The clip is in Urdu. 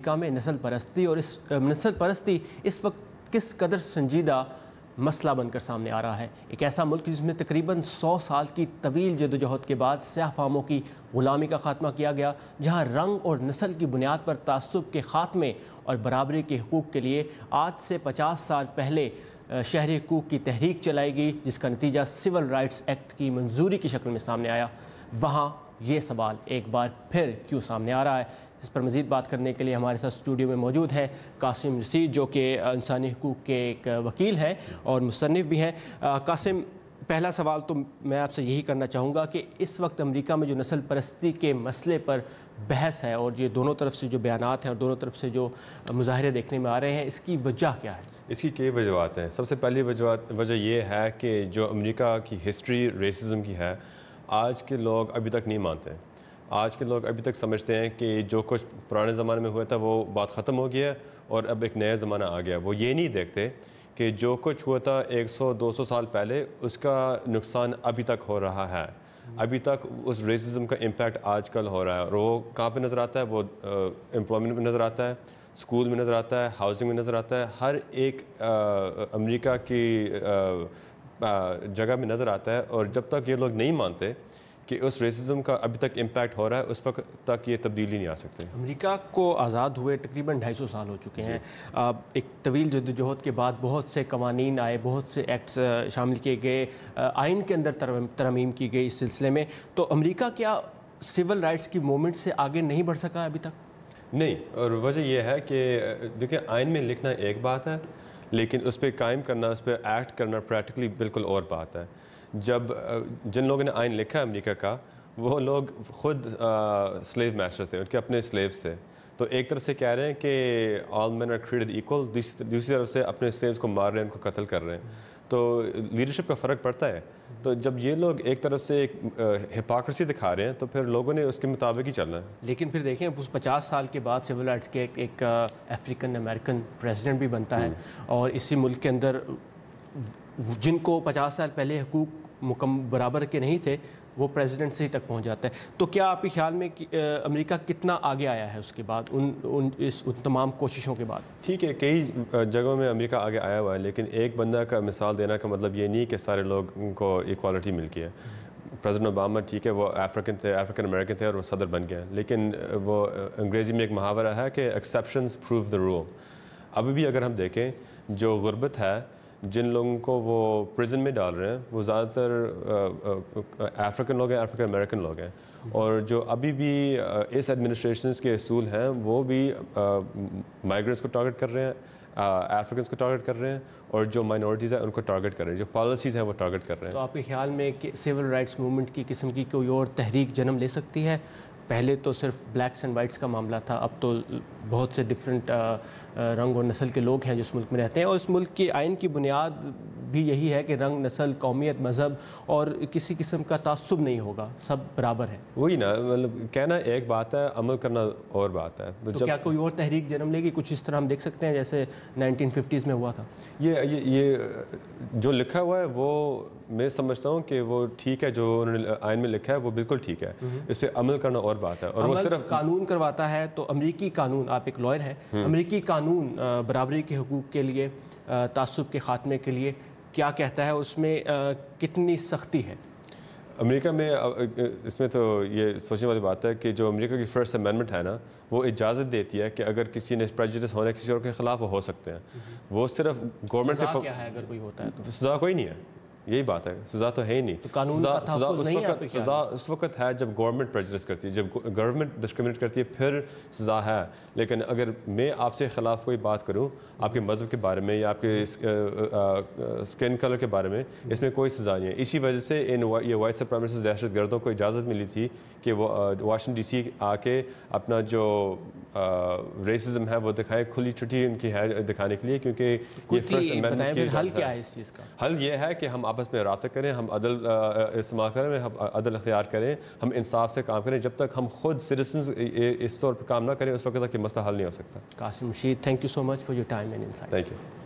امریکہ میں نسل پرستی اور نسل پرستی اس وقت کس قدر سنجیدہ مسئلہ بن کر سامنے آ رہا ہے۔ ایک ایسا ملک جس میں تقریباً 100 سال کی طویل جدوجہد کے بعد سیاہ فاموں کی غلامی کا خاتمہ کیا گیا، جہاں رنگ اور نسل کی بنیاد پر تعصب کے خاتمے اور برابری کے حقوق کے لیے آج سے 50 سال پہلے شہری حقوق کی تحریک چلائی گئی، جس کا نتیجہ سول رائٹس ایکٹ کی منظوری کی شکل میں سامنے آیا۔ وہاں یہ سوال ایک بار پھر کیوں سامنے آ رہا ہے؟ اس پر مزید بات کرنے کے لیے ہمارے ساتھ اسٹوڈیو میں موجود ہیں قاسم رشید، جو کہ انسانی حقوق کے ایک وکیل ہیں اور مصنف بھی ہیں۔ قاسم، پہلا سوال تو میں آپ سے یہی کرنا چاہوں گا کہ اس وقت امریکہ میں جو نسل پرستی کے مسئلے پر بحث ہے اور یہ دونوں طرف سے جو بیانات ہیں اور دونوں طرف سے جو مظاہرے دیکھنے میں آ رہے ہیں، اس کی وجہ کیا ہے؟ اس کی کئی وجوہات ہیں۔ سب سے پہلی وجہ یہ ہے کہ جو امریکہ کی ہسٹری ریسزم کی ہے، آج کے لوگ ابھی تک نہیں مانتے۔ آج کے لوگ ابھی تک سمجھتے ہیں کہ جو کچھ پرانے زمانے میں ہوا تھا وہ بات ختم ہو گیا اور اب ایک نیا زمانہ آ گیا۔ وہ یہ نہیں دیکھتے کہ جو کچھ ہوا تھا 100-200 سال پہلے، اس کا نقصان ابھی تک ہو رہا ہے۔ ابھی تک اس ریسزم کا امپیکٹ آج کل ہو رہا ہے، اور وہ کہاں پہ نظر آتا ہے؟ وہ امپلائمنٹ میں نظر آتا ہے، اسکول میں نظر آتا ہے، ہاؤسنگ میں نظر آتا ہے، ہر ایک امریکہ کی جگہ میں نظر آتا ہے۔ اور جب تک یہ لوگ نہیں مانتے کہ اس ریسزم کا ابھی تک امپیکٹ ہو رہا ہے، اس وقت تک یہ تبدیلی نہیں آ سکتے۔ امریکہ کو آزاد ہوئے تقریباً 250 سال ہو چکے ہیں۔ ایک طویل جدوجہد کے بعد بہت سے قوانین آئے، بہت سے ایکٹس شامل کیے گئے، آئین کے اندر ترمیم کی گئی اس سلسلے میں۔ تو امریکہ کیا سول رائٹس کی موومنٹ سے آگے نہیں بڑھ سکا ابھی تک؟ نہیں، اور وجہ یہ ہے کہ دیکھیں، آئین میں لکھنا ایک بات ہے، لیکن اس پہ قائم کرنا، اس پہ ایکٹ کرنا پریکٹیکلی بالکل اور بات ہے۔ جب جن لوگوں نے آئین لکھا ہے امریکہ کا، وہ لوگ خود سلیو ماسٹرز تھے، ان کے اپنے سلیوز تھے۔ تو ایک طرف سے کہہ رہے ہیں کہ آل مین آر کریٹڈ ایکول، دوسری طرف سے اپنے سلیوز کو مار رہے ہیں، ان کو قتل کر رہے ہیں۔ تو لیڈرشپ کا فرق پڑتا ہے۔ تو جب یہ لوگ ایک طرف سے ایک ہپاکریسی دکھا رہے ہیں، تو پھر لوگوں نے اس کے مطابق ہی چلنا ہے۔ لیکن پھر دیکھیں، اس 50 سال کے بعد سول رائٹس کے ایک افریقن امریکن پریزیڈنٹ بھی بنتا ہے، اور اسی ملک کے اندر جن کو 50 سال پہلے حقوق برابر کے نہیں تھے، وہ پریزیڈنسی تک پہنچ جاتا ہے۔ تو کیا آپ کے خیال میں امریکہ کتنا آگے آیا ہے اس کے بعد، ان تمام کوششوں کے بعد؟ ٹھیک ہے، کئی جگہوں میں امریکہ آگے آیا ہوا ہے، لیکن ایک بندہ کا مثال دینا کا مطلب یہ نہیں کہ سارے لوگوں کو ایکوالٹی مل گئی ہے۔ پریزیڈنٹ اوباما، ٹھیک ہے، وہ افریقن امریکن تھے اور وہ صدر بن گئے، لیکن وہ انگریزی میں ایک محاورہ ہے کہ ایکسیپشنز پروو دا رول۔ ابھی بھی اگر ہم دیکھیں، جو غربت ہے، جن لوگوں کو وہ پریزن میں ڈال رہے ہیں، وہ زیادہ تر افریقن لوگ ہیں، افریقن امریکن لوگ ہیں۔ اور جو ابھی بھی اس ایڈمنسٹریشنز کے اصول ہیں، وہ بھی مائیگرنٹس کو ٹارگٹ کر رہے ہیں، افریقنس کو ٹارگٹ کر رہے ہیں، اور جو مائنورٹیز ہیں ان کو ٹارگٹ کر رہے ہیں، جو پالیسیز ہیں وہ ٹارگٹ کر رہے ہیں۔ تو آپ کے خیال میں کہ سول رائٹس موومنٹ کی قسم کی کوئی اور تحریک جنم لے سکتی ہے؟ پہلے تو صرف بلیکس اینڈ وائٹس کا معاملہ تھا، اب تو بہت سے ڈفرینٹ رنگ اور نسل کے لوگ ہیں جو اس ملک میں رہتے ہیں، اور اس ملک کے آئین کی بنیاد بھی یہی ہے کہ رنگ، نسل، قومیت، مذہب اور کسی قسم کا تعصب نہیں ہوگا، سب برابر ہیں۔ وہی نا، مطلب کہنا ایک بات ہے، عمل کرنا اور بات ہے۔ تو کیا کوئی اور تحریک جنم لے گی؟ کچھ اس طرح ہم دیکھ سکتے ہیں جیسے 1950s میں ہوا تھا؟ یہ جو لکھا ہوا ہے وہ میں سمجھتا ہوں کہ وہ ٹھیک ہے، جو انہوں نے آئین میں لکھا ہے وہ بالکل ٹھیک ہے، اس پہ عمل کرنا اور بات ہے۔ اور وہ صرف قانون کرواتا ہے تو امریکی قانون، آپ ایک لائر ہیں، امریکی قانون برابری کے حقوق کے لیے، تعصب کے خاتمے کے لیے کیا کہتا ہے؟ اس میں کتنی سختی ہے؟ امریکہ میں اس میں تو یہ سوچنے والی بات ہے کہ جو امریکہ کی فرسٹ امینڈمنٹ ہے نا، وہ اجازت دیتی ہے کہ اگر کسی نے پریجوڈس ہونا ہے کسی اور کے خلاف، وہ ہو سکتے ہیں۔ وہ صرف گورنمنٹ سزا کیا ہے اگر کوئی ہوتا ہے تو؟ سزا کوئی نہیں ہے، یہی بات ہے، سزا تو ہے ہی نہیں۔ تو قانون کا تحفظ نہیں ہے؟ سزا اس وقت ہے جب گورنمنٹ پریجوڈس کرتی ہے، جب گورنمنٹ ڈسکریمنیٹ کرتی ہے، پھر سزا ہے۔ لیکن اگر میں آپ سے خلاف کوئی بات کروں آپ کے مذہب کے بارے میں یا آپ کے اسکن کلر کے بارے میں، اس میں کوئی سزا نہیں ہے۔ اسی وجہ سے یہ وائٹ سپریمیسسٹ دہشت گردوں کو اجازت ملی تھی کہ وہ واشنگٹن ڈی سی آ کے اپنا جو ریسزم ہے وہ دکھائے، کھلی چھٹی ان کی ہے دکھانے کے لیے، کیونکہ یہ فرسٹ امینڈمنٹ کی حل کیا ہے اس چیز کا؟ حل یہ ہے کہ ہم آپس میں رابطہ کریں، ہم عدل استعمال کریں، ہم عدل اختیار کریں، ہم انصاف سے کام کریں۔ جب تک ہم خود سٹیزنز اس طور پر کام نہ کریں، اس وقت تک یہ مسئلہ حل نہیں ہو سکتا۔ Qasim Rashid, thank you so much for your time and insight. Thank you.